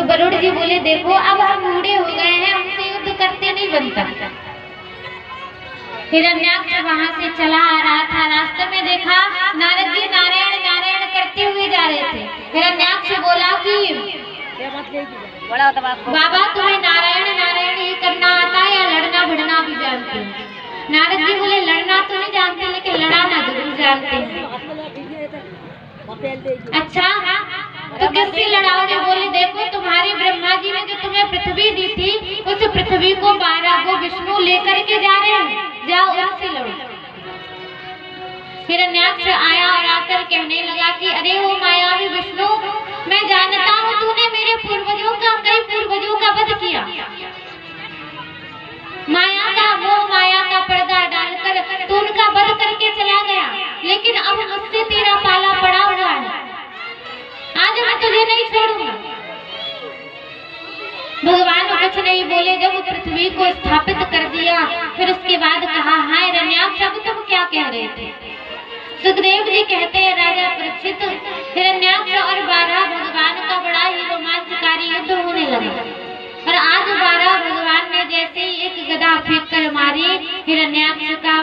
गरुड़ जी बोले देखो अब हम बूढ़े हो गए हैं, हमसे युद्ध करते नहीं बनता। हिरण्याक्ष वहां से चला आ रहा था, रास्ते में देखा नारद जी नारायण नारायण करते हुए जा रहे थे। हिरण्याक्ष बोला कि बाबा तुम्हें नारायण नारायण ही करना आता है या लड़ना भिड़ना भी जानते हो? नारद जी बोले लड़ना तो नहीं जानते लेकिन लड़ाना जरूर जानते हैं। अच्छा तो किससे लड़ाओगे? बोले देखो तुम्हारे ब्रह्मा जी ने जो तुम्हें पृथ्वी दी थी उस पृथ्वी को 12 को विष्णु लेकर के जा रहे हैं, जाओ उनसे लड़ो। हिरण्याक्ष आया और आकर कहने लगा कि अरे वो मायावी विष्णु, मैं जानता हूँ तूने मेरे पूर्वजों का कई पूर्वजों का वध किया, माया का मोह माया का पर्दा डालकर तू उनका वध करके चला गया, लेकिन अब मुझसे तेरा पाला पड़ा हुआ है, आज मैं तुझे नहीं छोड़ूंगा। भगवान कुछ नहीं बोले। जब पृथ्वी को स्थापित कर दिया फिर उसके बाद कहा हाय हिरण्याक्ष अब तुम क्या कह रहे थे? सुखदेव जी कहते हैं राजा परीक्षित, हिरण्याक्ष और 12 भगवान का बड़ा ही रोमांचकारी युद्ध होने लगा और आज 12 भगवान ने जैसे ही एक गदा फेंक कर मारी, हिरण्याक्ष का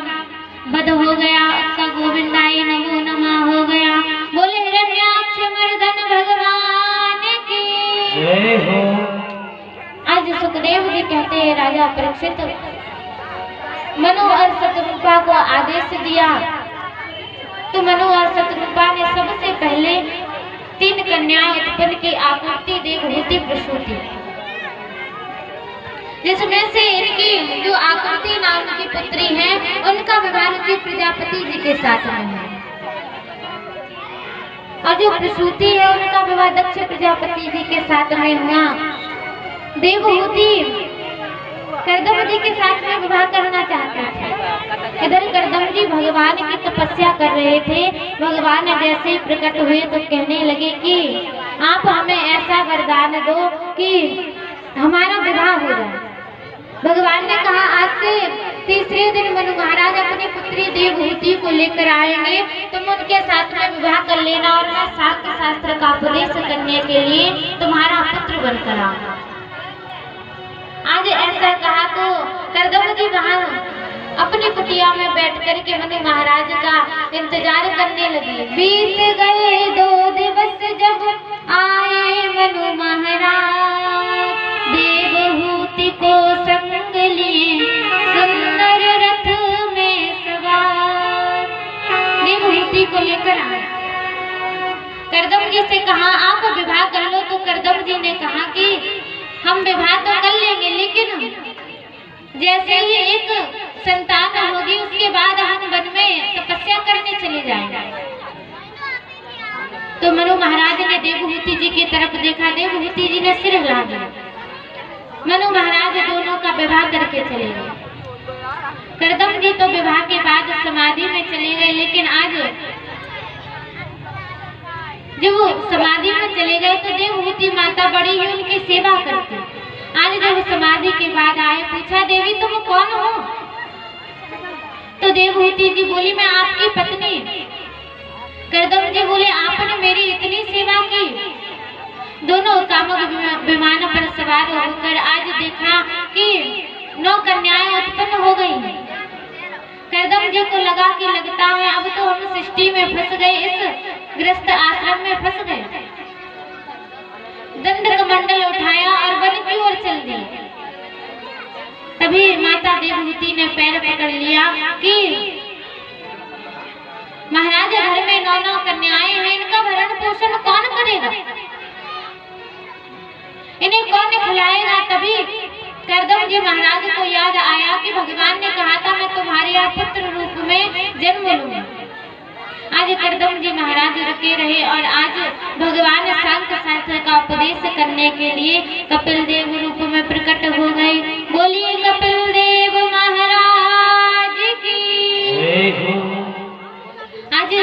वध हो गया, उसका गोविंदाय नमो नमः हो गया। बोले हिरण्याक्ष मर्दन भगवान की जय हो। आज सुखदेव जी कहते हैं राजा परीक्षित, मनु और शतरूपा को आदेश दिया तो मनु और शतरूपा ने सबसे पहले 3 कन्याएं उत्पन्न की, आकृति देवहूति प्रसूति, जिसमें से इनकी जो आकृति नाम की पुत्री है उनका विवाह रुचि प्रजापति जी के साथ में है और जो प्रसूति है उनका विवाह दक्ष प्रजापति जी के साथ में हुआ। देवहूति करदम जी के साथ में विवाह करना चाहता था। इधर करदम जी भगवान की तपस्या कर रहे थे। भगवान जैसे ही प्रकट हुए तो कहने लगे कि आप हमें ऐसा वरदान दो कि हमारा विवाह हो जाए। भगवान ने कहा आज से तीसरे दिन मनु महाराज अपनी पुत्री देवहूति को लेकर आएंगे, तुम उनके साथ में विवाह कर लेना और मैं शास्त्र शास्त्र का उपदेश करने के लिए तुम्हारा पुत्र बनकर आऊंगा। आज ऐसा कहा तो करदम जी वहां अपनी कुटिया में बैठ कर के मनु महाराज का इंतजार करने लगे। बीत गए 2 दिवस जब आए मनु महाराज, देवहूति को संग लिए सुंदर रथ में सवार। देवहूति को लेकर आए, करदम जी से कहा आप विवाह कर लो, तो करदम जी ने कहा कि हम विवाह तो कर लेंगे लेकिन जैसे ही एक संतान होगी उसके बाद हम वन में तपस्या करने चले जाएंगे। तो मनु महाराज ने देवहूति जी की तरफ देखा, देवहूति जी ने सिर हिला दिया। मनु महाराज दोनों का विवाह करके चले गए। करदम जी तो विवाह के बाद समाधि में चले गए, लेकिन आज जब वो समाधि में चले गए तो देवहूति माता बड़ी ही उनकी सेवा करती। आज जब समाधि के बाद आए, पूछा देवी तुम कौन हो? तो देवहूति जी बोली मैं आपकी पत्नी। करदम जी बोले आपने मेरी इतनी सेवा की। दोनों कामुक विमान पर सवार होकर आज देखा कि 9 कन्याएं उत्पन्न हो गई। करदम जी को लगा कि लगता है अब तो हम सृष्टि में फंस गए, इस गृहस्थ आश्रम में फंस गए। दंड कमंडल उठाया और वन की ओर चल दिए। तभी माता देवहूति ने पैर पकड़ लिया कि महाराज घर में 9 कन्याएं हैं, इनका भरण पोषण कौन करेगा, इन्हें कौन खिलाएगा। तभी करदम जी महाराज को याद आया कि भगवान ने कहा था मैं तुम्हारे यहाँ पुत्र रूप में जन्म लूंगा। आज करदम जी महाराज रुके रहे और आज भगवान सांख्य शास्त्र का उपदेश करने के लिए कपिल देव रूप में प्रकट हो गए। बोलिए कपिल देव महाराज की। आज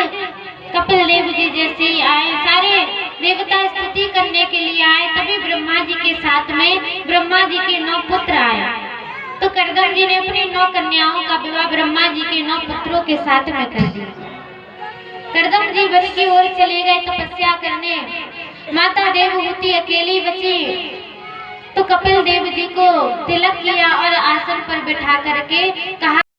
कपिल देव जी जैसे ही आए, सारे देवता स्तुति करने के लिए आए, तभी ब्रह्मा जी के साथ में ब्रह्मा जी के 9 पुत्र आए। तो करदम जी ने अपनी 9 कन्याओं का विवाह ब्रह्मा जी के 9 पुत्रों के साथ में कर दिया। करदम जी वन की ओर चले गए तपस्या करने। माता देवहूति अकेली बची तो कपिल देव जी को तिलक किया और आसन पर बिठा करके